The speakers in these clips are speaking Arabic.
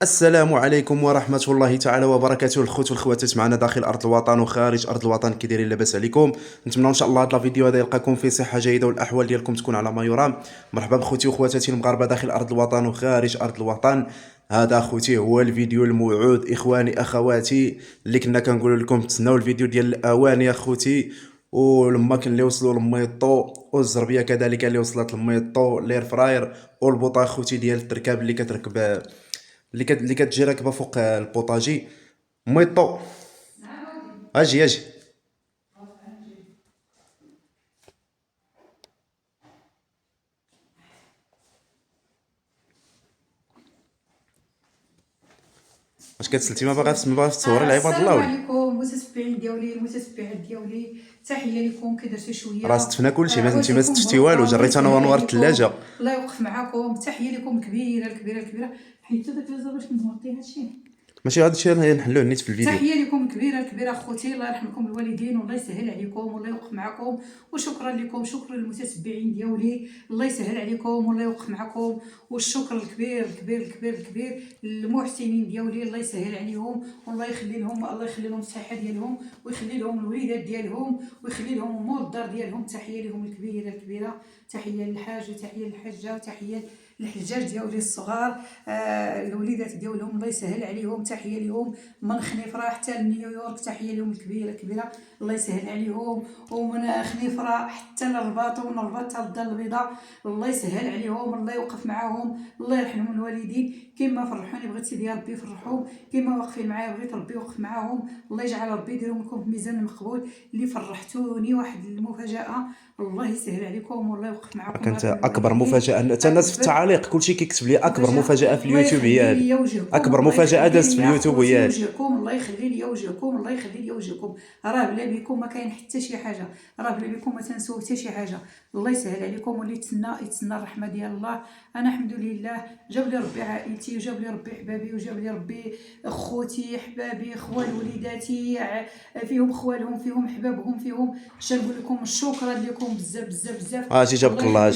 السلام عليكم ورحمة الله تعالى وبركاته. الخوت والخواتات معنا داخل أرض الوطن وخارج أرض الوطن، كي دايرين لاباس عليكم؟ نتمنى إن شاء الله هذا الفيديو هذا يلقاكم في صحة جيدة والأحوال ديالكم تكون على ما يرام. مرحبا بخوتي وخواتاتي المغاربة داخل أرض الوطن وخارج أرض الوطن. هذا اخوتي هو الفيديو الموعود، اخواني اخواتي، اللي كنا كنقول لكم تسناو الفيديو ديال الاواني اخوتي. ولما كان اللي وصلوا لميطو والزربيه كذلك اللي وصلت لميطو لير فراير والبوطه اخوتي ديال التركاب اللي كتركب، اللي كتجي راكبه فوق البوطاجي. ميطو اجي اجي. واش كتسلتي؟ ما باغاش تصوري لعباد الله السلام ولا؟ عليكم متتبعين ديالي المتتبعات ديالي، تحيه لكم. كي درتو شويه راه استفنا كلشي، ما انت ما عواتكم استفتي والو، مبروكه، الله جريت انا يسهل وانوار عليكم، الثلاجه. الله يوقف معاكم. تحيه لكم الكبيره الكبيره الكبيره. حيت داك الزر باش نوطي هادشي. ماشي هذا الشيء اللي نحلوه نيت في الفيديو. تحيه لكم الكبيره الكبيره اخوتي، الله يرحم لكم الوالدين والله يسهل عليكم والله يوقف معكم. وشكرا لكم، شكرا للمتتبعين ديالي، الله يسهل عليكم والله يوقف معكم. والشكر الكبير الكبير الكبير الكبير للمحسنين ديالي، الله يسهل عليهم والله يخلي لهم، الله يخلي لهم الصحه ديالهم ويخلي لهم الوليدات ديالهم ويخلي لهم امور الدار ديالهم. تحيه لهم الكبيره الكبيره، تحيه للحاج وتحيه للحاجه وتحيه الحجاج ديالي الصغار، الوليدات ديالهم الله يسهل عليهم. تحيه لهم من خنيفره حتى لنيويورك، تحيه لهم الكبيره الكبيره، الله يسهل عليهم. ومن خنيفره حتى للرباط ومن الرباط حتى للدار البيضاء، الله يسهل عليهم، الله يوقف معاهم، الله يرحمهم الوالدين. كما فرحوني بغيت سيدي ربي يفرحهم، كما واقفين معايا بغيت ربي يوقف معاهم، الله يجعل ربي يديرهم لكم في ميزان المقبول. اللي فرحتوني واحد المفاجاه، الله يسهل عليكم والله يوقف معاكم. كانت اكبر مفاجاه حتى الناس في التعاليق كلشي كيكتب لي اكبر مفاجاه في اليوتيوب هي هذه. اكبر مفاجاه دازت في اليوتيوب هي هذه. وجهكم، الله يخلي لي وجهكم، الله يخلي لي وجهكم. راه بلا بكم ما كاين حتى شي حاجه، راه بلا بكم ما تنسوا حتى شي حاجه. الله يسهل عليكم، واللي يتسنى الرحمه ديال الله. انا الحمد لله جاب لي ربي عائلتي وجاب لي ربي حبابي وجاب لي ربي خوتي حبابي خوال وليداتي، فيهم خوالهم فيهم حبابهم فيهم. اش نقول لكم؟ شكرا لكم بزاف بزاف بزاف. اجي جابك الله،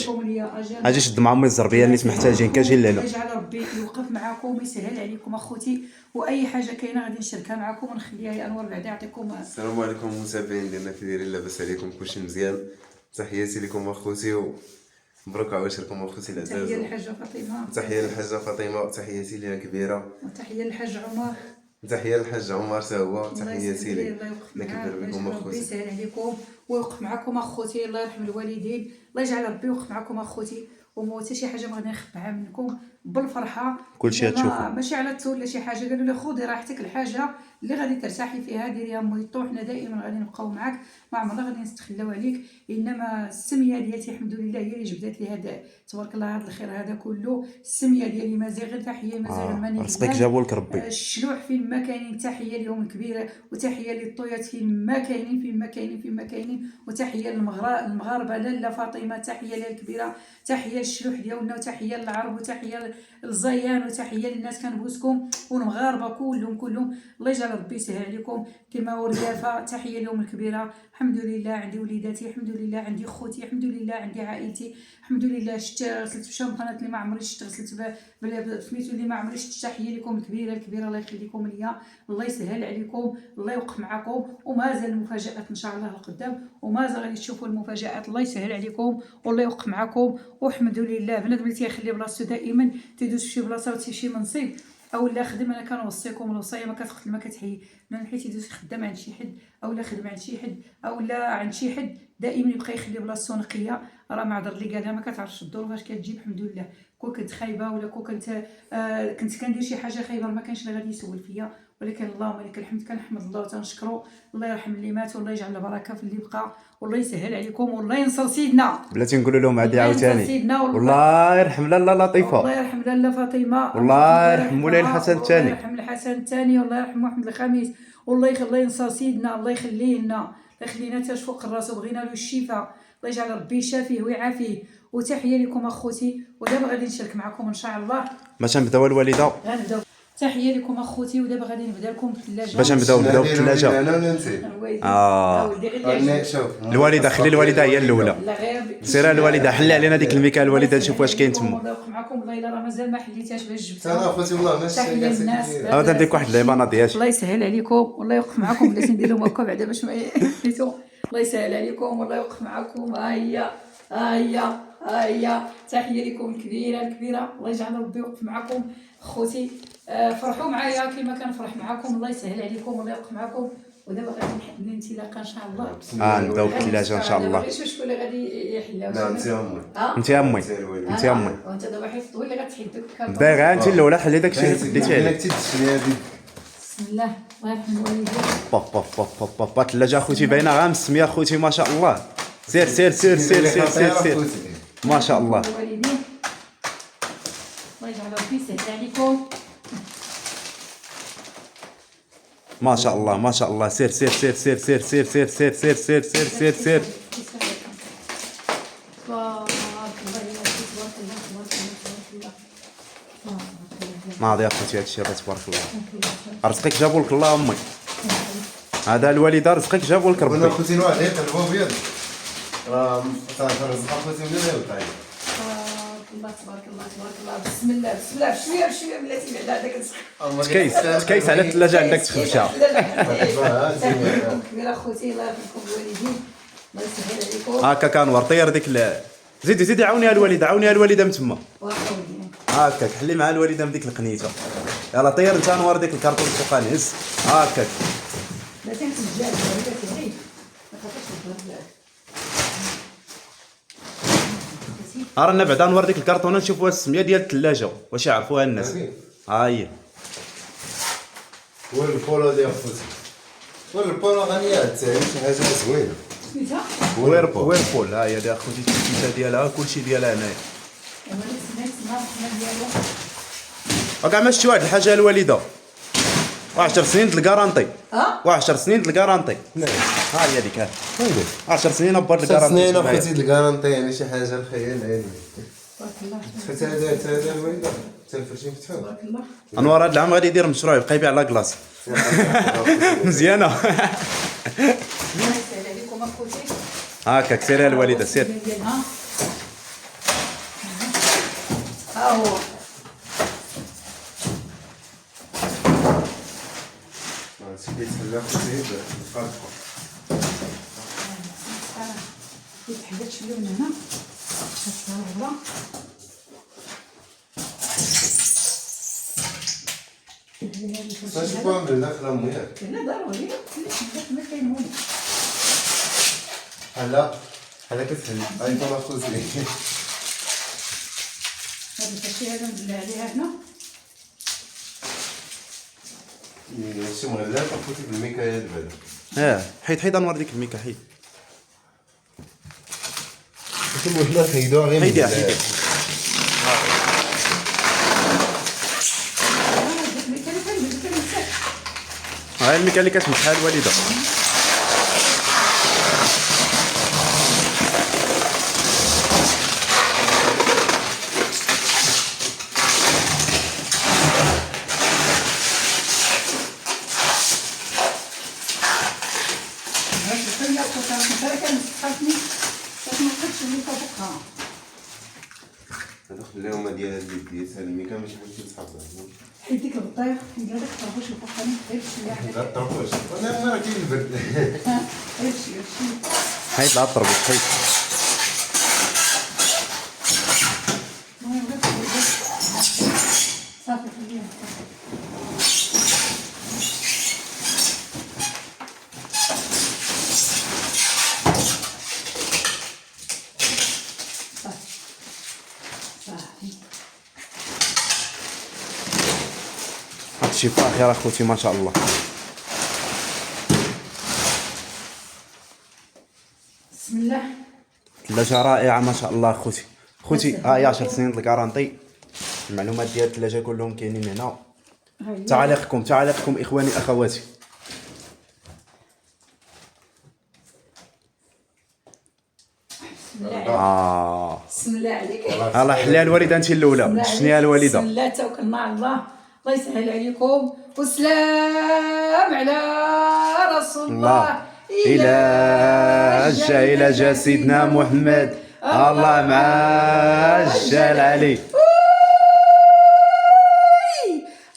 اجي شد مع امي الزربيه نيت محتاجين كاجي لنا. الله يجعل ربي يوقف معاكم ويسهل عليكم اخوتي، واي حاجه كاينه غادي نشاركها معكم ونخليها يا انور بعدا يعطيكم. السلام عليكم المتابعين ديالنا، كي دايرين؟ لاباس عليكم؟ كلشي مزيان؟ تحياتي لكم اخوتي ومبروك عواشركم اخوتي العزاز. تحيه للحاجه فاطمه، تحيه للحاجه فاطمه، تحياتي ليها كبيره، وتحيه للحاج عمر، تحيه للحاج عمر حتى هو، تحياتي ليه. الله يوقف الله معاه، يكبر الله بكم يجعل ربي اخوتي. يسهل عليكم ويوقف معكم اخوتي، الله يرحم الوالدين، الله يجعل ربي يوقف معكم اخوتي. وما حتى شي حاجه ما غادي نخبعها منكم بالفرحه. كلشي غتشوفوا. ماشي على التو ولا شي حاجه، قالوا لي خذي راحتك، الحاجه اللي غادي ترتاحي فيها ديريها ميطو، حنا دائما غادي نبقاو معاك، ما عمرنا غادي نتخلاو عليك. انما السميه ديالتي الحمد لله هي اللي جبدت لي هذا، تبارك الله، هذا الخير هذا كله. السميه ديالي مزيغ، تحيه مزيغ الماني رزقك جابوا لك ربي. الشلوح فين ما كاينين، تحيه لهم الكبيره، وتحيه للطويات فين ما كاينين فين ما كاينين فين ما كاينين، وتحيه للمغاربه لاله فاطمه، تحيه لها الكبيره، تحيه للشلوح ديالنا، وتحيه للعرب، وتحيه للزيان، وتحيه للناس كنبوسكم والمغاربه كلهم. الله يجعل ربي يسهل عليكم. كما وريافه، تحيه لهم الكبيره. الحمد لله عندي وليداتي، الحمد لله عندي خوتي، الحمد لله عندي عائلتي، الحمد لله. غسلت بشامبانات اللي ما عمري شفت، غسلت بسميتو اللي ما عمري شفت. تحيه لكم الكبيره الكبيره، الله يخليكم ليا، الله يسهل عليكم، الله يوقف معكم. ومازال المفاجات ان شاء الله القدام، ومازال غادي تشوفوا المفاجات. الله يسهل عليكم والله يوقف معكم. والحمد لله بنادم اللي تيخلي بلاصتو دائما تيدوز في شي بلاصه وتي شي منصب او لا خدم. انا كنوصيكم الوصيه ما كتقتل ما كتحيي، من حيت يدوز خدام عند شي حد او لا خدم عند شي حد او لا عند شي حد، دائما يبقى يخلي بلاصتو نقيه. راه معذر اللي قالها، ما كتعرفش الظروف اش كتجيب. الحمد لله كون كنت خايبه ولا كون كنت كندير شي حاجه خايبه، ما كانش اللي غادي يسول فيا، ولكن اللهم لك الحمد، كنحمد الله وتنشكرو. الله يرحم اللي مات والله يجعل البركه في اللي بقى، والله يسهل عليكم، والله ينصر سيدنا. بلاتي نقولوا لهم عادي عاوتاني، سيدنا والله يرحم لاله لطيفه، الله يرحم لاله فاطمه، والله يرحم مولاي الحسن الله الثاني، يرحم الحسن الثاني، والله يرحم محمد الخامس، والله يخلي ينصر سيدنا، الله يخليه لنا، الله يخلينا تاش فوق الراس، وبغينا له الشفاء، الله يجعل ربي يشافيه ويعافيه. وتحيه لكم اخوتي. ودابا غادي نشارك معكم ان شاء الله. باش نبداو الوالده. غنبداو تحيه لكم اخوتي. ودابا غادي نبدا لكم بالثلاجه باش نبداو بالثلاجه. انا ولا انت؟ ولدي غير اللي عجبك. شوف الوالده، خلي الوالده هي الاولى. لا غير سير الوالده، حل علينا ديك الميكا الوالده نشوف واش كاين تما. الله يوقف معكم. والله الا راه مازال ما حليتهاش باش جبتها. انا اخوتي والله ماشي تحيه للناس. تنديك واحد اللعيبه ديالك. الله يسهل عليكم. والله يوقف معكم. بلاتي ندير لهم هكا بعدا باش ما حليتو. الله يسهل عليكم. والله يوقف معكم. ها هي ها هي ها هي. تحيه لكم الكبيره. الله يجعل ربي يوقف معكم خوتي. فرحوا معايا كيما كنفرح معكم. الله يسهل عليكم. والله يوقف معكم. ودابا غادي نحل الانطلاقه ان شاء الله. نبداو بالثلاجه ان شاء الله. غير شكون اللي غادي يحلها؟ لا انت امي. انت امي. انت امي. وانت دابا حيت هو اللي غتحل داك الكارطون. بدا غير انت الاولى، حلي داكشي اللي خديتي عليه. بسم الله. الله يرحم الوالدين. با با با با با با. الثلاجه اخوتي باينه غير مسميه اخوتي ما شاء الله. سير سير سير سير سير سير سير ما شاء الله. الوالدين. الله يجعل ربي يسهل عليكم. ما شاء الله ما شاء الله. سير سير سير سير سير سير سير سير سير سير سير سير سير. تبارك الله يا ربي. تبارك الله تبارك الله تبارك الله. ناضي اخوتي هادشي تبارك الله. رزقك جابوا لك الله امي. هذا الوالده رزقك جابوا لك انا ربي. اخوتي الواحد يقلبوا بيض راه رزق اخوتي من الهوت. تبارك الله. بسم الله بشويه بلاتي بعدا هذاك تكيس على الثلاجه عندك تخبشها. كبير اخوتي. الله يرحمكم الوالدين. الله يسهل عليكم. هكا كنور طير ديك زيدي عاونيها الوالده من تما. هكاك حلي مع الوالده من ديك القنيته. يلا طير انت نوار ديك الكارطون فوق نهز. هكاك لا تنسجل بلاتي غير ما خاطرش نهضر. رانا بعدا نوار ديك الكارطونه نشوفوا السميه ديال الثلاجه واش يعرفوها الناس. ها هي والبولو ديال خوتي. والبولو غنيه شي حاجه زوينه. سميتها ويربول. ها هي ديال اخوتي التيشيرت ديالها كلشي ديالها هنايا. وكاع ما شفتي واحد الحاجه الوالده. 10 سنين د الكارانتي. 10 سنين د الكارانتي. ها هي ديك 10 سنين ابار الكارانتي. 10 سنين اخوتي د الكارانتي يعني شي حاجه الخيال علمي. تبارك الله. حتى هذا الوالده حتى الفرشين فتحوا. تبارك الله. انوار هذا العام غادي يدير مشروع يبقى يبيع لا كلاص. مزيانه. الله يسهل عليكم اخوتي. هكاك سيري الوالده سير. ها هو سيدي تهلا خوتي بالفرقه. كيف حبيت شويه من هنا. هكا نشوفوها من الداخل امي ياك. لا ضروري. ما كاين هون. حلا كتحل ايضا اخوتي. هاد الفاشي هذا ندلع عليها هنا. شي مغلاف اخوتي بالميكايل بعدا. حيد انوار ديك الميكا حيد. شي مغلاف حيدوها غير حيديها. هاي الميكا اللي كتمسحها الوالده. هذا خليهم ديال اليد ديال الميكا ماشي باش تتحفظ. حيد ديك البطيخ. ندير داك الطربوش الفوقاني غير شويه. لا تطربوش انا راه كاين البرد. غير شويه. حيد لا الطربوش حيد. صافي خليها. هادشي فاخر اخوتي ما شاء الله. بسم الله. الثلاجه رائعه ما شاء الله خوتي ها هي 10 سنين د الكارانتي. المعلومات ديال الثلاجه كلهم كاينين هنا. تعاليقكم اخواني اخواتي. بسم الله عليك. الله حلال الوالده انت الاولى. شنيها الوالده. بسم الله توكلنا على الله. الله يسهل عليكم. والسلام على رسول الله. إلى جا سيدنا محمد الله مع الجال علي.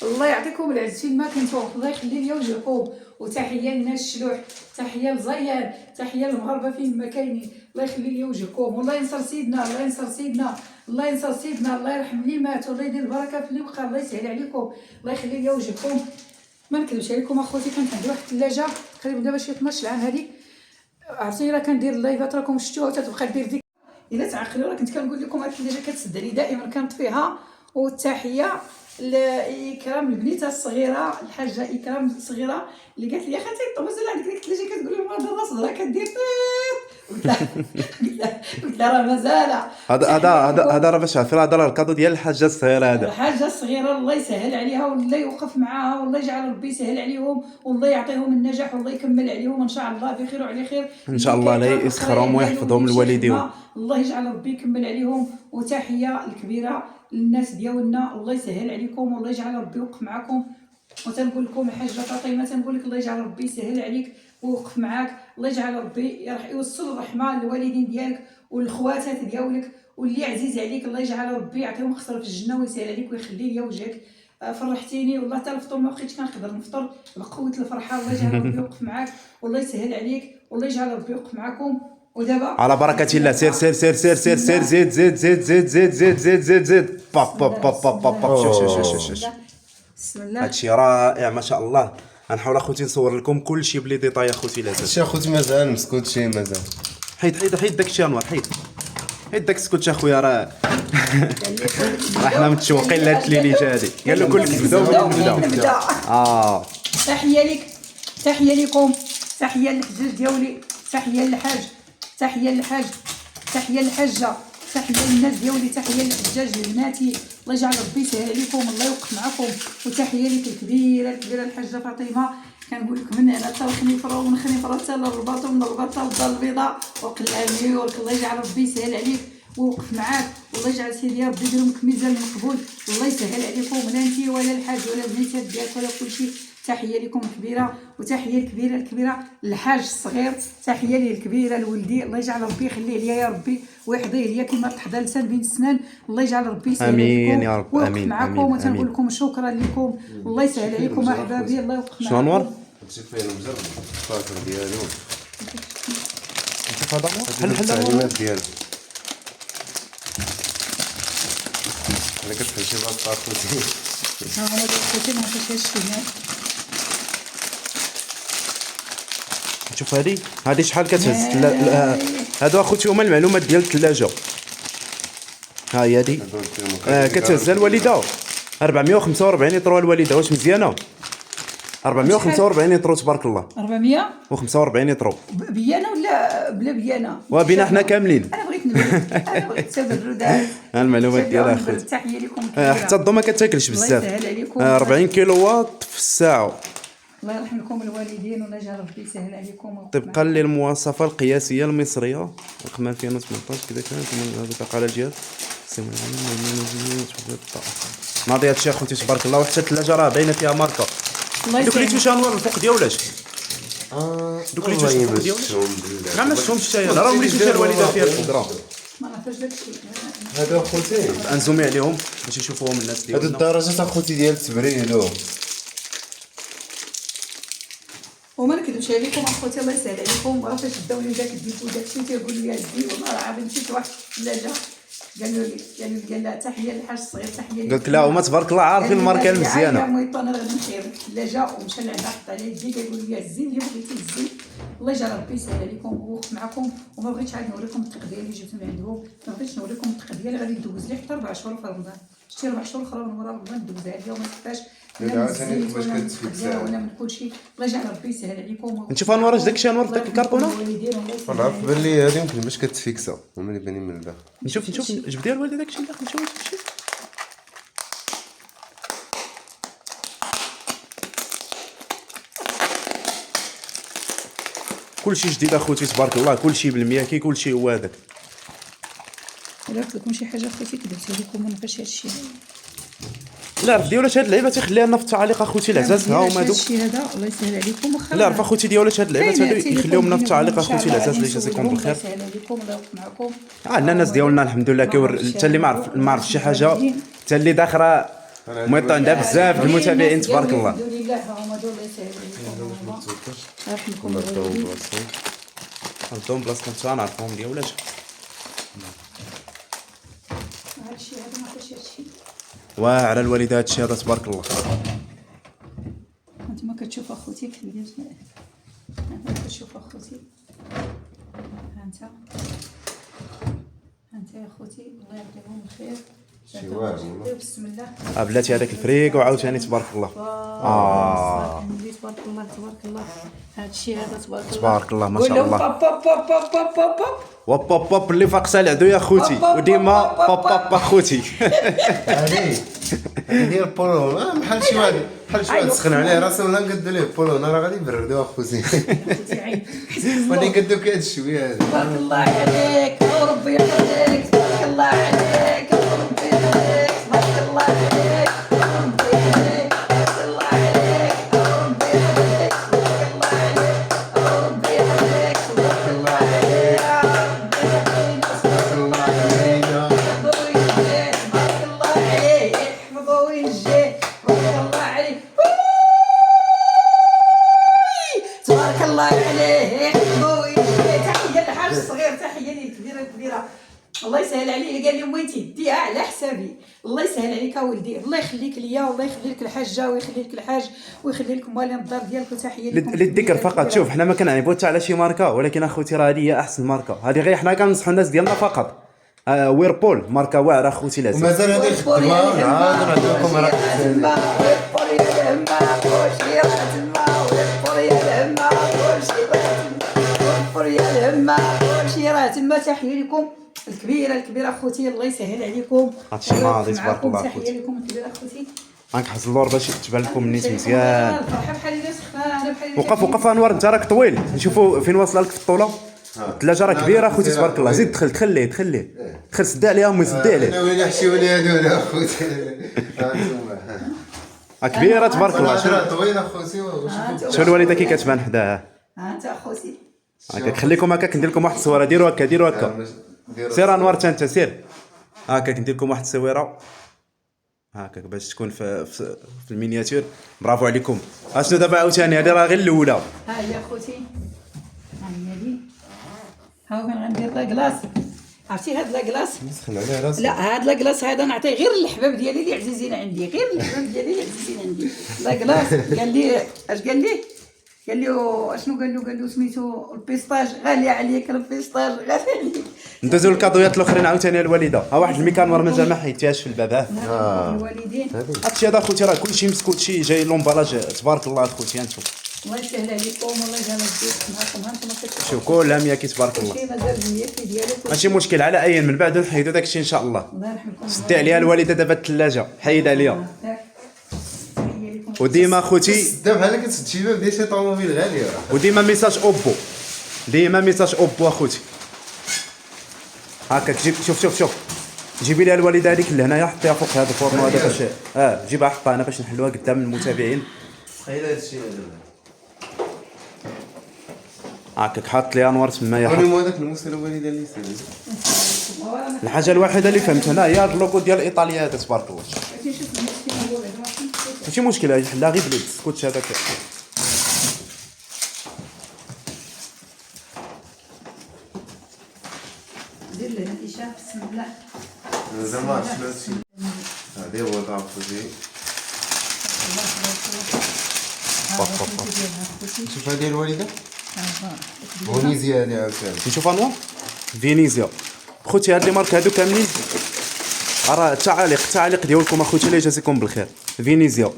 الله يعطيكم العز فين ما كنتو، الله يخلي لي وجهكم. وتحيه للناس الشلوح، تحيه لزيان، تحيه للمغاربه فين ما كاينين، الله يخلي لي وجهكم. والله ينصر سيدنا، الله ينصر سيدنا، الله ينصر سيدنا، الله يرحم اللي مات، والله يدير البركه في اللي بقى، الله يسهل عليكم، الله يخلي لي وجهكم. ما نكذبش عليكم اخوتي، كانت عندي واحد الثلاجه تقريبا دابا شي 12 عام هذيك، عرفتي راه كندير اللايفات راكم شفتوها وتتبقى دير ديك. الا تعقلوا راه كنت كنقول لكم هاد الثلاجه كتسد علي دائما كنطفيها. والتحيه لاكرام البنيته الصغيره الحاجه اكرام الصغيره اللي قالت لي اخاتي مازال عندك ديك الثلاجه كتقول لهم هذا الراس راه كدير قلت لها راه مازال. هذا راه باش عرفتي راه هذا الكادو ديال الحاجه الصغيره. هذا الحاجه الصغيره الله يسهل عليها والله يوقف معاها والله يجعل ربي يسهل عليهم والله يعطيهم النجاح والله يكمل عليهم ان شاء الله بخير وعلى خير ان شاء الله. لا يسخرهم ويحفظهم لوالديهم، الله يجعل ربي يكمل عليهم. وتحيه الكبيره للناس ديالنا، الله يسهل عليكم والله يجعل ربي يوقف معكم. وتنقول لكم الحاجه فاطمه تنقول لك الله يجعل ربي يسهل عليك ويوقف معاك، الله يجعل ربي يوصل الرحمه للوالدين ديالك والخواتات ديالك واللي عزيز عليك، الله يجعل ربي يعطيهم خسر في الجنه ويسهل عليك ويخلي لي وجهك. فرحتيني والله حتى الفطور ما بقيتش كنقدر نفطر بقوه الفرحه. الله يجعل ربي يوقف معاك والله يسهل عليك والله يجعل ربي يوقف معكم. ودابا على بركه الله سير سير سير سير سير سير زيد زيد زيد زيد زيد زيد زيد زيد زيد باب باب باب باب باب. شوف بسم الله هادشي رائع ما شاء الله. غنحاول اخوتي نصور لكم كلشي بلي ديطاي اخوتي. لازم شي اخوتي مازال مسكوت شي مازال. حيد داكشي انوار، حيد داك السكوت اخويا. راه حنا متشوقين لهاد الليله هادي. قال له كلك نبداو. تحيه لك، تحيه لكم، تحيه للحجاج ديالي، تحيه للحاج، تحيه للحاج، تحيه للحاجه، تحيه للناس ديالي، تحيه للحجاج لبناتي، الله يجعل ربي يسهل عليكم الله يوقف معكم. وتحيه لك الكبيره الحاجه فاطمه، كنقول لك من هنا حتى الخنيفره ومن الخنيفره حتى للرباط ومن الرباط حتى للدار البيضاء وقلعاني ورك، الله يجعل ربي يسهل عليك ويوقف معاك والله يجعل سيدي ربي يديرهم لك ميزان مقبول والله يسهل عليكم لا انت ولا الحاج ولا البنيتات ديالك ولا كلشي. تحيه لكم الكبيره وتحيه الكبيره للحاج الصغير، تحيه ليه الكبيره لولدي، الله يجعل ربي يخليه ليا يا ربي ويحظيه ليا كما تحظى لسان بين السنان، الله يجعل ربي يسهل عليكم يا رب. امين معكم. وتنقول لكم شكرا لكم والله يسهل عليكم احبابي الله يوقف معكم. شنو انوار هادشي فين المجرد الفاكر ديالو شوف هذا حل التعليمات ديالو. انا كتحل شي بلاصه اخوتي ها هما دوك خوتي ما فيهاش هنا. شوف هذه شحال كتهز. هادو اخوتي هما المعلومات ديال الثلاجه. ها هي هذه كتهزها الوالده 445 لتر. الوالده واش مزيانه؟ 445 لتر تبارك الله. 445 لتر بيانه ولا بلا بيانه؟ وبينا حنا كاملين. انا بغيت نبرد، انا بغيت تبردات. المعلومات ديالها اخوتي. تحيه لكم حتى الضو ما كتاكلش بزاف. 40 كيلو واط في الساعه. الله يرحم لكم الوالدين والله يجعل ربي يسهل عليكم. طبقا للمواصفه القياسيه المصريه رقم 2018 كذا كانت بطاقه على الجهاز ناضي. هادشي اخوتي تبارك الله. وحتى الثلاجه راه باينه فيها ماركه. دوك اللي توش انوار الفوق دياولاش دوك اللي توش الفوق دياولاش ما مشهمش حتى راه اللي توش الوالده فيها القدره. ما عرفتش داكشي هذا اخوتي انزومي عليهم باش يشوفوهم الناس ديالنا. هادو الدرجات اخوتي ديال التبريد وما نكذبش عليكم اخوتي الله يسهل عليكم. راه فاش بداو لي داك الديك وداكشي تيقول لي الدي والله راه عاد مشيت واحد الثلاجه قالوا لي تحيه للحاج الصغير تحيه. قلت لا هما تبارك الله عارفين الماركه المزيانه. انا غادي نخير الثلاجه ومشى لعندها حط عليه يدي كيقول لي الزين اللي بغيتي الزين الله يجعل ربي يسهل عليكم ويوقف معكم. وما بغيتش عاد نوريكم التقديه اللي جبت من عندهم، ما بغيتش نوريكم التقديه اللي غادي ندوز ليه حتى 4 شهور في رمضان. شتي 4 شهور اخرى من ورا رمضان ندوزها عليا وما نخفاش ولا من كلشي. الله يجعل ربي يسهل عليكم. نشوف انوار اش داكشي انوار داك الكرتونه. انا في بالي هذه يمكن باش كتفيكسا هما اللي باينين من الداخل. نشوف جبديها الوالده داكشي داخل نشوف داكشي. كلشي جديد اخوتي تبارك الله. كلشي بالمياكي كلشي هو هذاك. الا قلت لكم شي حاجه اخوتي كذبت عليكم ما نبغيش هادشي. لا عرف ديالات هاد اللعيبه تيخليها لنا في التعاليق اخوتي العزاز، ها هما هادو. هادشي هذا الله يسهل عليكم. واخا لا عرف اخوتي ديالات هاد اللعيبات هادو يخليهم لنا في التعاليق اخوتي العزاز اللي يجازيكم بالخير. الله يسهل عليكم الله يوفق معكم. عندنا الناس ديالنا الحمد لله حتى اللي ما عرف شي حاجه، حتى اللي داخله ميطا عندها بزاف المتابعين تبارك الله. الحمد لله هما دول الله يسهل عليكم. يرحمكم الوالدين. عندهم بلاصتهم حتى نعرفهم ديالات. هادشي هذا ما كاينش هادشي. وعلى الوالده هادشي هذا تبارك الله. انتما كتشوف اخوتي كيفاش كتشوف اخوتي. ها انت يا اخوتي الله يعطيهم الخير. بسم الله. بلاتي هذاك الفريق وعاوتاني تبارك الله. تبارك الله تبارك الله. هادشي هذا تبارك الله تبارك الله ما شاء الله. بوب وب وب اللي فاقسه العدو يا خوتي، وديما باب باب اخوتي. هادي ندير بولو بحال شي واحد سخن عليه راسه ولا نقدو ليه بولو راه غادي يبردو اخوتي. ولي نقدو كي هاد الشويه هادي. تبارك الله عليك وربي يحفظك. تبارك الله عليك وربي يحفظك. تبارك الله عليك وربي يحفظك. تبارك الله عليك وربي يحفظك. تبارك الله عليك وربي يحفظك. تبارك الله عليك حفظوا وينجيه. تبارك الله عليه تبارك الله عليه حفظوا وينجيه. تحيه للحاج الصغير، تحيه ليه كبيره. الله يسهل عليه. قال لي امي تديها على حسابي. الله يسهل عليك اولدي، الله يخليك ليا والله يخلي لك الحاجه ويخلي لك الحاج ويخلي لكم والدين الدار ديالك. وتحيه لكم للذكر فقط. شوف حنا ما كنعنيبو حتى على شي ماركه، ولكن اخوتي راه هذه هي احسن ماركه. هذه غير حنا كننصحوا الناس ديالنا فقط. ويربول ماركه واعره اخوتي العزيز. ومازال هذه الخدمه نعاود نعطيكم راه ويربول يا الهمه وشي راه تما. ويربول يا الهمه وشي راه تما. ويربول يا الهمه وشي راه تما. تحيه لكم الكبيره اخوتي الله يسهل عليكم. هادشي ناضي تبارك الله تحيه اخوتي. لكم الكبيره اخوتي. غنحز اللور باش تبان لكم النيت مزيان. الفرحه بحال اللي سخانه بحال وقف انوار انت راك طويل، نشوفوا فين واصله لك في الطوله. الثلاجه راه كبيره اخوتي تبارك الله. زيد دخل ليه دخل سد عليها امي سد عليه. انا وين نحشيو لي هادو اخوتي. كبيره تبارك الله. طويل اخوتي. شوف الوالده كي كتبان حداها. ها انت اخوتي هكاك خليكم هكاك ندير لكم واحد التصويره. ديروا هكا سير انوار حتى انت سير هكاك ندير لكم واحد التصويره هكاك باش تكون في المينياتور. برافو عليكم. اشنو دابا عاوتاني هذه راه غير الاولى. ها هي اخوتي. ها هي هذه. ها وين غندير لاكلاص. عرفتي هاد لاكلاص نسخن عليه راسي. لا هاد لاكلاص هذا نعطيه غير للحباب ديالي اللي عزيزين عندي. غير للحباب ديالي اللي عزيزين عندي. لاكلاص قال لي اش قال لي اشنو قال له سميتو البيستاج. غالي عليك البيستاج غالي عليك. ندوزو للكادويات الاخرين عاوتاني الوالده. ها واحد الميكانور مازال ما حيدتيهاش في الباب. الوالدين هادشي هذا اخوتي راه كلشي مسكوت شي جاي لومبالاج تبارك الله اخوتي. انتم الله يسهل عليكم والله جا مزيد معكم. ها انتم كتشوفوا شوف كلها مياكي تبارك الله. شي مازال مياكي ديالك. ماشي مشكل على اي من بعد نحيدو داكشي ان شاء الله. الله يرحمكم. سدي عليها الوالده دابا الثلاجه حيد عليها. وديما اخوتي دابا بحال كتسد شي باب ديال شي طوموبيل غاليه. وديما ميساج اوبو. ديما ميساج اوبو اخوتي. هكاك جيب شوف جيبي لها الوالده هذيك اللي هنايا حطيها فوق هذا الفورنو هذا باش جيبها حطها هنا باش نحلوها قدام المتابعين. تخيل هذا الشيء هذا هكاك حاط لي انوار تمايا. وريهم هذاك المسير الوالده اللي سير. الحاجه الوحيده اللي فهمت هنا هي اللوغو ديال ايطاليا هذا تبارك الله. ماشي مشكل حلها غير بالسكوتش هذاك. دير له الاشاره بسم الله. مازال ما عرفتش هادشي. هادي هو طاف فوزي. شوف هادي الوالده. فينيزيا هادي عاوتاني. نشوف انوار فينيزيا خوتي. هاد لي مارك هادو كاملين راه التعاليق ديالكم اخوتي الله يجازيكم بالخير. فينيزيا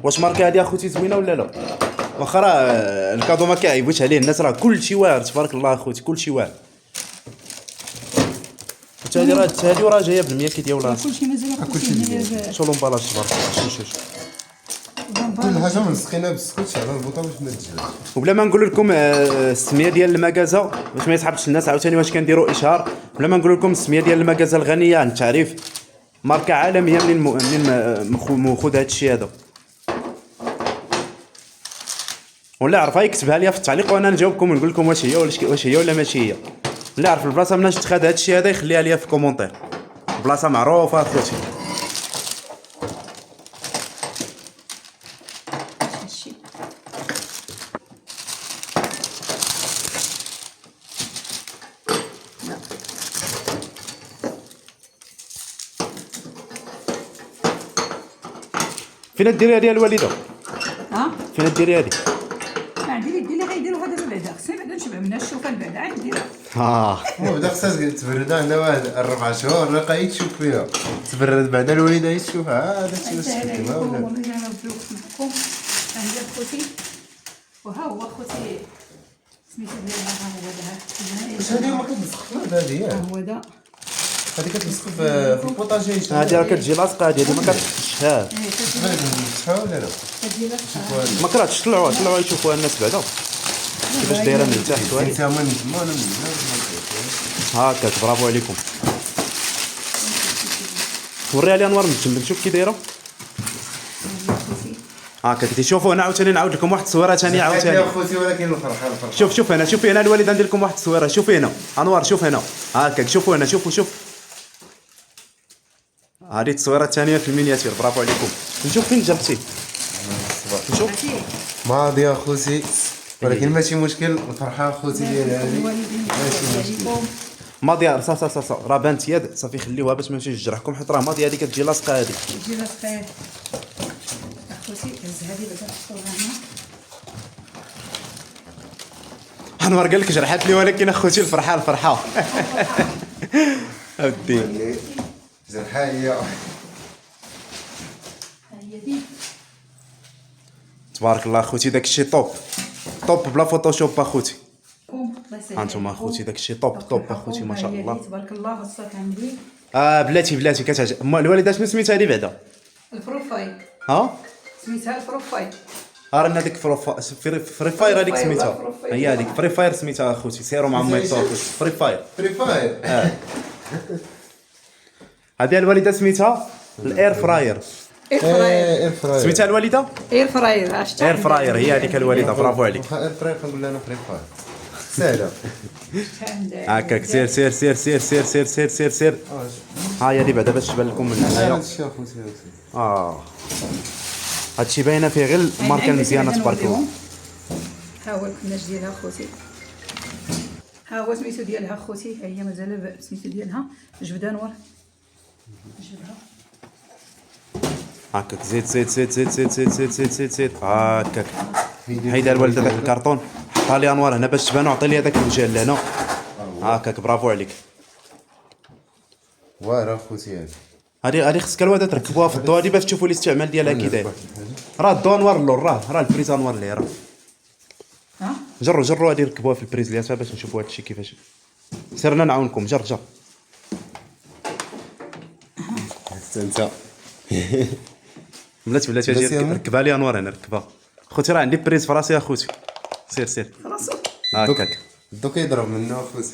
واش ماركه هادي اخوتي زوينه ولا لا؟ واخا راه الكادو ما كيعيبوش عليه الناس، راه كلشي واعر تبارك الله اخوتي كلشي واعر. حتى هادي راه جايه بالمياكي ديالها. كلشي مازال اخوتي. شو لومبالاج تبارك الله. شوف كل حاجه مسخينه بالسكوتش على البوطه باش ما تجبدش. وبلا ما نقول لكم السميه ديال المكازا باش ما يسحبش الناس عاوتاني واش كنديروا اشهار. بلا ما نقول لكم السميه ديال المكازا الغنيه عن التعريف. ماركه عالميه. منين ماخذ هذا الشيء هذا؟ ولا عرفها يكتبها لي في التعليق وانا نجاوبكم ونقول لكم واش هي ولا ماشي هي. اللي عرف البلاصه مناش تخاد هذا الشيء هذا يخليها لي في كومونتير. بلاصه معروفه اخوتي. هادشي فين ديري هذه الوالده؟ ها فين ديري هذه؟ ما عندي اللي اللي غيديروا هذا بعدا خصني بعدا نشبع منها الشوفان بعدا عاد نديرها. ها بدا خصها تبرد عندها واحد 4 شهور راه يتشوف فيها تبرد بعدا الوليده يشوفها. هذا الشيء باش تخدمها ولا والله انا بلوك معكم. ها هي خوتي وها هو خوتي سميتو ديالها. ها هو هذا واش هذه ما كتلصق في هذا هذه ها هو هذا هذه كتلصق في البوطاجي. هذه راه كتجي لاصقه. هذه ما كتفتحهاش. نفتحها ولا لا؟ كتجي لاصقه. ما كرهتش طلعوها يشوفوها الناس بعدا كيفاش دايره من تحت. انت من تما انا من هنا. هاكاك برافو عليكم. وريها لي انوار من الجنب نشوف كي دايره. هاكاك تشوفوا. انا عاوتاني نعاود لكم واحد التصويره ثانيه عاوتاني. يا خوتي ولكن الفرحه شوف هنا. شوفي هنا الوالده ندير لكم واحد التصويره. شوفي هنا انوار. شوف هنا هاكاك. شوفوا هنا. شوف هذه التصويره الثانيه في المينياتير. برافو عليكم. نشوف فين جبتي. نشوف ماضي يا خوتي ولكن ماشي مشكل. الفرحه خوتي ديال هذه ماشي مشكل. ماضيه. صافي راه بانت يد. صافي خليوها باش ما نمشيش نجرحكم حيت راه ماضيه هذه كتجي لاصقه. هذه كتجي لاصقه اخوتي. هز هذه بعدا نحطوها هنا. انوار قال لك جرحت لي ولكن اخوتي الفرحه. اودي زرحايه. ها هي دي تبارك الله اخوتي. داك الشيء طوب بلا فوتوشوب اخوتي. ها انتم اخوتي داك الشيء طوب اخوتي ما شاء الله. تبارك الله. وصلت عندي بلاتي كتعجب. الوالده شنو سميتها هذه بعدا؟ البروفايل. ها سميتها البروفايل. رانا هذيك فري فاير هذيك سميتها. هي هذيك فري فاير سميتها اخوتي. سيروا مع امي صوتوا فري فاير. هذه الوالده سميتها الاير فراير. اير فراير سميتها الوالده اير فراير. عشتها اير فراير. هي هذيك الوالده. برافو عليك. اير فراير كنقول لها انا فري فاير سهله. هكاك. سير. ها هي هذه بعدا باش تبان لكم من هنايا. هادشي اخوتي هادشي باينه فيه غير الماركه مزيانه تبارك الله. ها هو الكناج ديالها خوتي. ها هو سميتو ديالها خوتي. ها هي مازال سميتو ديالها جبده نور. جبدها هكاك. زيد هكاك. حيدها الوالده داك الكرتون. حطها لي انوار هنا باش تبانو. عطي لي هذاك الوجه لهنا. هكاك برافو عليك. واعره اخوتي هذه هذه خصك الوالده تركبوها في الضو هذه باش تشوفوا الاستعمال ديالها كي داير. راه الضو انوار اللور. راه البريز انوار اللي راه. ها جروا هذه ركبوها في البريز ديالها باش نشوفوا هذا الشيء كيفاش. سيرنا نعاونكم. جر انت بلاتي اجي ركبها لي انوار هنا. ركبها خوتي. راه عندي بريز في راسي اخوتي. سير خلاص. هكاك. الضو كيضرب منه اخوتي.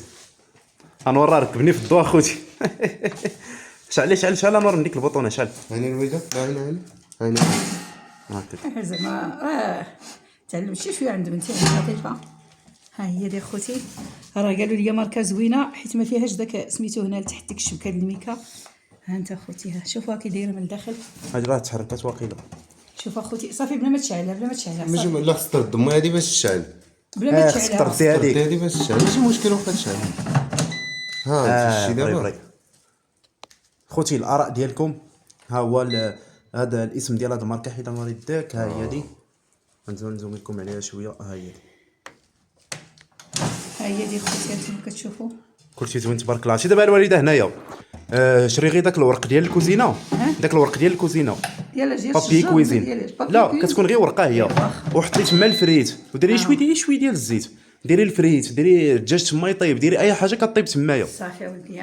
انوار راه ركبني في الضو اخوتي. شعل انوار من ديك البطونه. شعل. هاني الويده. هاني هكاك. زعما تعلمتي شويه عند بنتي لطيفه. ها هي دي خوتي. راه قالوا لي ماركه زوينه حيت ما فيهاش داك سميتو هنا لتحت ديك الشبكه ديال الميكا. ها انت خوتي. ها شوفوها كي دايره من الداخل. هذه راه تحركات واقيلا. شوف اخوتي صافي بلا ما تشعلها صافي. لا خص ترد امي هذه باش تشعل. بلا ما خصك تشعلها. تردي هذيك. هذه باش تشعل ماشي مشكل واخا تشعل. ها هادشي دابا خوتي الاراء ديالكم. ها هو هذا الاسم ديال هذه الماركه حيت انا داك. ها هي هذه نزوم لكم عليها شويه. ها هي دي خوتي. هانتوما كتشوفوا كلشي زوين تبارك الله. شي دابا الوالده هنايا شري غير داك الورق ديال الكوزينه. داك الورق ديال الكوزينه يلا جير بابي كويزين. لا كتكون غير ورقه هي. وحطي تما الفريت وديري شويه ديال الزيت. ديري الفريت. ديري الدجاج تما يطيب. ديري اي حاجه كطيب تمايا. صافي ولدي.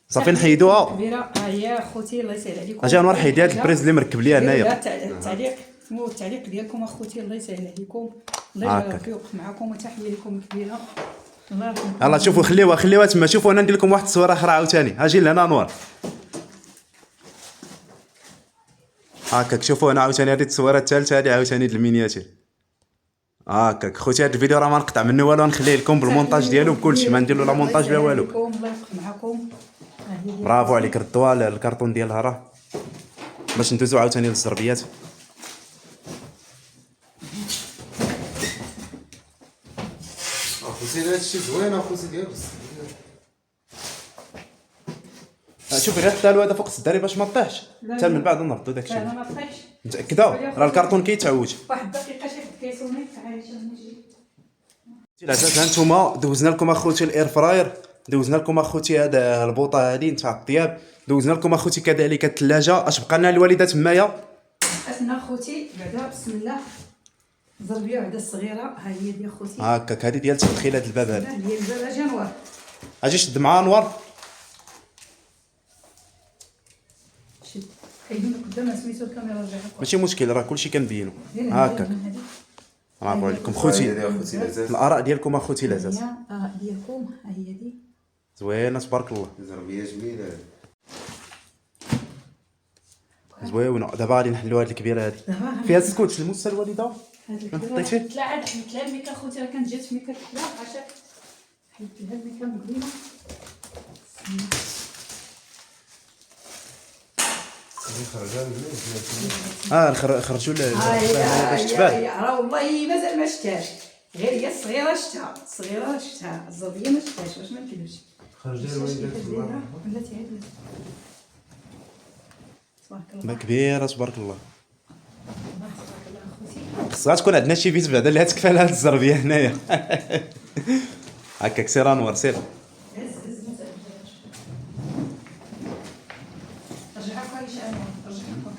صافي نحيدوها. كبيره. ها هي اخوتي الله يسهل عليكم. اجي نروح حيد هذا البريز اللي مركب ليا هنايا. التعليق سمو التعليق ديالكم اخوتي الله يسهل عليكم. الله يبارك يوقف معكم. وتحيه لكم كبيره. الله يرحمكم. يلاه شوفوا خليوها تما. شوفوا انا ندير لكم واحد الصوره اخرى عاوتاني. اجي لهنا انوار. هاكاك شوفوا هنا عاوتاني هذه التصويره الثالثه هذه عاوتاني د المينياتير. هاكاك خوتي هذا الفيديو راه ما نقطع منه والو، نخليه لكم بالمونتاج ديالو بكلشي، ما ندير له لا مونتاج لا والو. الله يوفق معكم. برافو عليك، ردوها الكرتون ديالها راه باش ندوزو عاوتاني للزربيات. خوتي هذا الشيء زوين اخوتي ديال شوفي غير حتى هذا فوق السداري باش ما طيحش، حتى من بعد نردو داك الشيء. انا ما طيحش. متاكده راه الكرتون كيتعوج. واحد الدقيقه شي كيصوني تعايش نجي. العزاز ها نتوما دوزنا لكم اخوتي الاير فراير، دوزنا لكم اخوتي هذا البوطه هذه نتاع الطياب، دوزنا لكم اخوتي كذلك الثلاجه. اش بقى لنا الوالده تمايا؟ اسنا خوتي بعدا بسم الله زربيه وحده الصغيره ها هي ديال خوتي. هكاك هذه ديال تدخيل هذا الباب هذا. ديال الباب اجي انوار. اجي شد معها انوار. شد كاين قدام سميتو الكاميرا رجعها. ماشي مشكل راه كلشي كنبينو. هكاك برافو عليكم خوتي، الاراء ديالكم اخوتي العزاز. الاراء ديالكم ها هي دي زوينه تبارك الله، زربيه جميله. زوينه. دابا غادي نحلوا هذه الكبيره هذه فيها السكوتش الموسى الوالده. هذه حطيتيه؟ لا عاد حيت لها الميكا خوتي راه كانت جات في ميكا كحله عشاك حيت لها الميكا مقديمه. خرجوا باش تبان. راه والله مازال ما شتاش، غير هي الصغيره شتها، الصغيره شتها، الزربيه ما شتاش باش ما نكذبش. خرج لها الوالده ولا تعيد تبارك الله. ما كبيره تبارك الله. تبارك الله خوتي. خصها تكون عندنا شي فيت بعدا اللي تكفى لها الزربيه هنايا. هكاك سير انور سير. هز مازال رجعها كويس انوار رجعها كويس.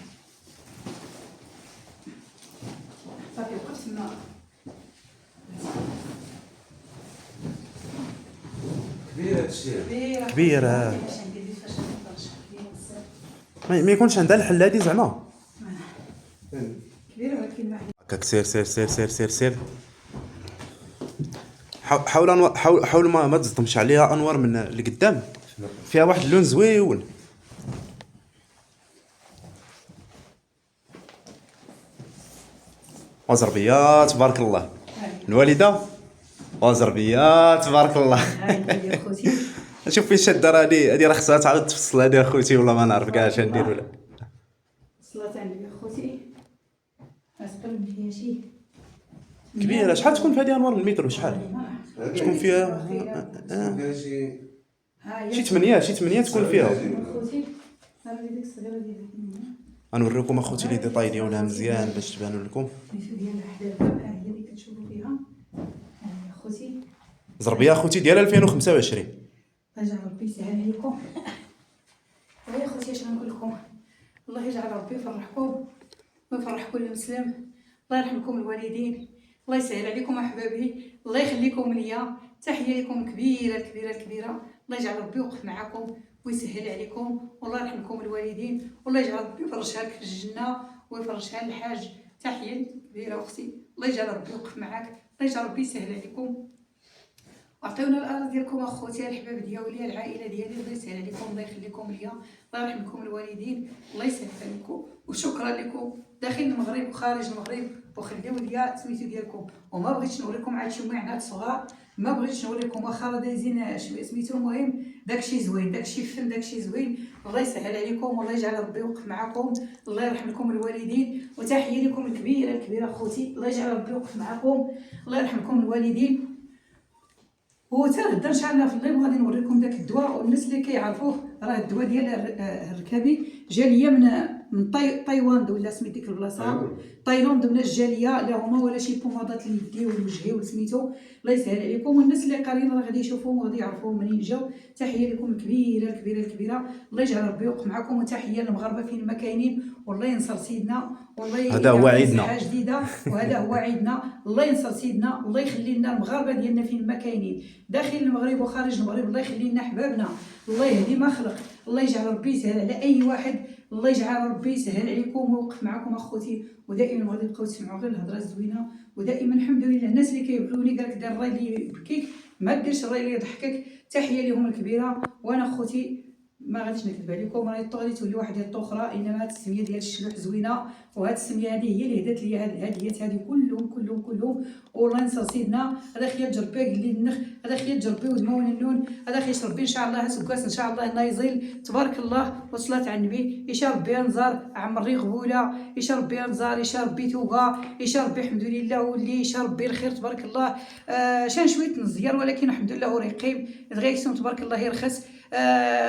صافي وقف تما. كبير هذا الشيء. كبيره ما يكونش عندها الحل هادي زعما. كبيره ولكن ما هكاك سير سير سير سير سير سير. حاول انور حاول ما تصدمش عليها انور من القدام، فيها واحد اللون زويون. وزربيات تبارك الله الوالده، وزربيات تبارك الله. هاي يا خوتي. شوف فين شاده راه هادي راه خصها تعاود تفصل هادي اخوتي، ولا ما نعرف كاع اش ندير ولا. صلاة على النبي خوتي. غتقلب فيها شي كبيره. شحال تكون في هادي انور من المتر وشحال تكون فيها؟ شي 8 تكون فيها. خوتي ها هي ديك الصغيره ديال غنوريكم اخوتي لي ديطاي ديالها مزيان باش تبانوا لكم. سميتو ديالها حدا الباب ها هي اللي كتشوفوا فيها. ها هي خوتي زربيه اخوتي ديال 2025. يجعل ربي يسهل عليكم. ويا خوتي اش نقول لكم، الله يجعل ربي يفرحكم ويفرح كل مسلم، الله يرحمكم الوالدين، الله يسهل عليكم احبابي، الله يخليكم ليا. تحيه لكم كبيره الكبيره الكبيره، الله يجعل ربي يوقف معكم ويسهل عليكم، والله يرحمكم الوالدين، والله يجعل ربي يفرجها لك في الجنه ويفرجها للحاج. تحيه كبيره اختي، الله يجعل ربي يوقف معاك، الله يجعل ربي يسهل عليكم. عطيونا الارض ديالكم اخوتي الحباب ديالي العائله ديالي، الله يسهل عليكم، الله يخليكم ليا، الله يرحمكم الوالدين، الله يسهل عليكم. وشكرا لكم داخل المغرب وخارج المغرب، وخليو ليا سميتو ديالكم. وما بغيتش نوريكم عاد شي معنات صغار، ما بغيتش نوريكم واخا راه دايزين سميتو. المهم داكشي زوين، داكشي فن، داكشي زوين. الله يسهل عليكم والله يجعل ربي يوقف معكم، الله يرحم لكم الوالدين. وتحيه لكم الكبيره الكبيره اخوتي، الله يجعل ربي يوقف معكم، الله يرحمكم الوالدين. وتا غدا ان شاء الله في الليل غادي نوريكم داك الدواء، والناس اللي كيعرفوه راه الدواء ديال الركابي جا ليا من تايوان ولا سميت ديك البلاصه تايلاند، من الجاليه لا هما ولا شي بوماضات ليدي والوجهي وسميتو. الله يسهل عليكم، والناس اللي قاريين راه غادي يشوفوهم وغادي يعرفوهم منين جاو. تحيه لكم الكبيره الكبيره الكبيره، الله يجعل ربي يوقف معكم. وتحيه للمغاربه فين ما كاينين، والله ينصر سيدنا، والله هذا هو عيدنا، حاجه جديده وهذا هو عيدنا. الله ينصر سيدنا، الله يخلي لنا المغاربه ديالنا فين ما كاينين داخل المغرب وخارج المغرب، الله يخلي لنا حبابنا، الله يهدي ما خلق، الله يجعل ربي يسهل على اي واحد، الله يجعل ربي يسهل عليكم ويوقف معكم اخوتي. ودائما غادي تبقاو تسمعوا غير الهضره الزوينه، ودائما الحمد لله الناس اللي كيبغيوني قالك دير الراي اللي يبكيك ما ديرش الراي اللي يضحكك. تحيه لهم الكبيره. وانا اخوتي ما غاديش نكذب عليكم، راه الطو غادي تولي واحد الطو اخرى، انما هاد السميه ديال الشلوح زوينه، وهاد السميه هذه هي اللي هدات لي هاد الهديات هذه كلهم. والله ينصر سيدنا. هذا خيال جربي قال لي النخ، هذا خيال جربي ودمون النون، هذا خيال ربي ان شاء الله سكاس ان شاء الله نايزيل تبارك الله وصلات على النبي. يشرب بها نزار عمري غبوله، يشرب بها نزار، يشرب بي توغا، يشرب بي الحمد لله ولي يشرب بي الخير تبارك الله. شان شويه نزير ولكن الحمد لله رقيم دغيكسون تبارك الله يرخص.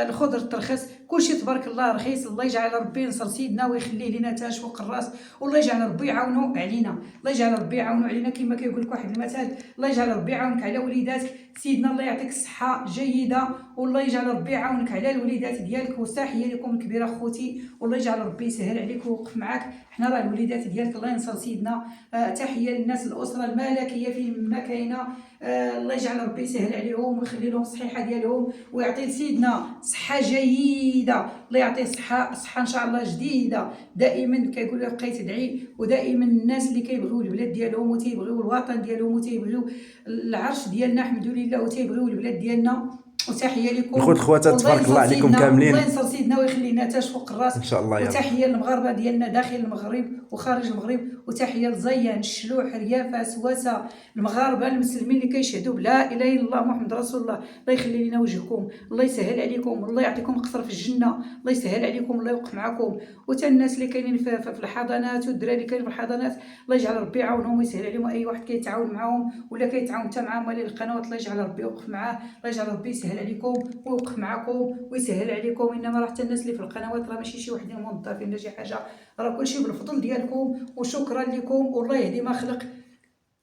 الخضر ترخص، كلشي تبارك الله رخيص. الله يجعل ربي ينصر سيدنا ويخليه لنا تاج فوق الراس، والله يجعل ربي يعاونو علينا، الله يجعل ربي يعاونو علينا كما كيقول لك واحد المثل، الله يجعل ربي يعاونك على وليداتك سيدنا، الله يعطيك الصحه جيده، والله يجعل ربي يعاونك على الوليدات ديالك. وتحيه لكم الكبيره خوتي، والله يجعل ربي يسهل عليك ويوقف معاك، حنا راه الوليدات ديالك الله ينصر سيدنا. تحيه للناس الاسره الملكيه فين ما كاينه، الله يجعل ربي يسهل عليهم ويخلي لهم الصحيحه ديالهم ويعطي سيدنا صحه جيده، الله يعطيه صحه ان شاء الله جديده. دائما كيقول لك بقيت تدعي، ودائما الناس اللي كيبغيو البلاد ديالهم وتيبغيو الوطن ديالهم وتيبغيو العرش ديالنا الحمد لله وتيبغيو البلاد ديالنا. وتحيه لكم الخوت الخواتات تبارك الله عليكم كاملين، الله ينصر سيدنا ويخلي لنا تاج فوق الراس ان شاء الله. وتحيه للمغاربه ديالنا داخل المغرب وخارج المغرب، وتحيه لزيان الشلوح ريافه سواسه المغاربه المسلمين اللي كيشهدوا بلا اله الا الله محمد رسول الله. الله يخلي لنا وجهكم، الله يسهل عليكم، الله يعطيكم قصر في الجنه، الله يسهل عليكم، الله يوقف معكم. وتا الناس اللي كاينين في الحضانات والدراري اللي كاينين في الحضانات، الله يجعل ربي يعاونهم ويسهل عليهم. اي واحد كيتعاون معاهم ولا كيتعاون حتى مع موالي القنوات، الله يجعل ربي يوقف معاه، الله يجعل ربي يسهل عليكم ويوقف معكم ويسهل عليكم. انما راه حتى الناس اللي في القنوات راه ماشي شي وحدين موظفين ولا شي حاجه، راه كلشي بالفضل ديالكم، وشكرا لكم والله يهدي ما خلق،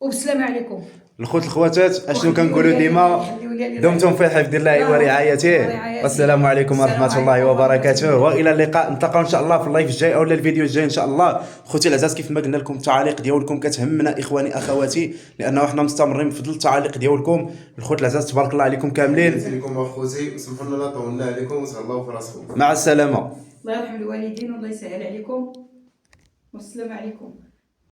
وبسلامه عليكم. الخوت الخواتات اشنو كنقولوا ديما، دمتم في حفظ الله ورعايته، والسلام عليكم ورحمه الله وبركاته، والى اللقاء. نتلاقاو ان شاء الله في اللايف الجاي او الفيديو الجاي ان شاء الله. خوتي العزاز كيف ما قلنا لكم التعاليق ديالكم كتهمنا اخواني اخواتي، لانه حنا مستمرين بفضل التعاليق ديالكم. الخوت العزاز تبارك الله عليكم كاملين، لكم اخوتي وسمحوا لنا طولنا عليكم وتهلاو في راسكم. مع السلامه. الله يرحم الوالدين والله يسهل عليكم والسلام عليكم.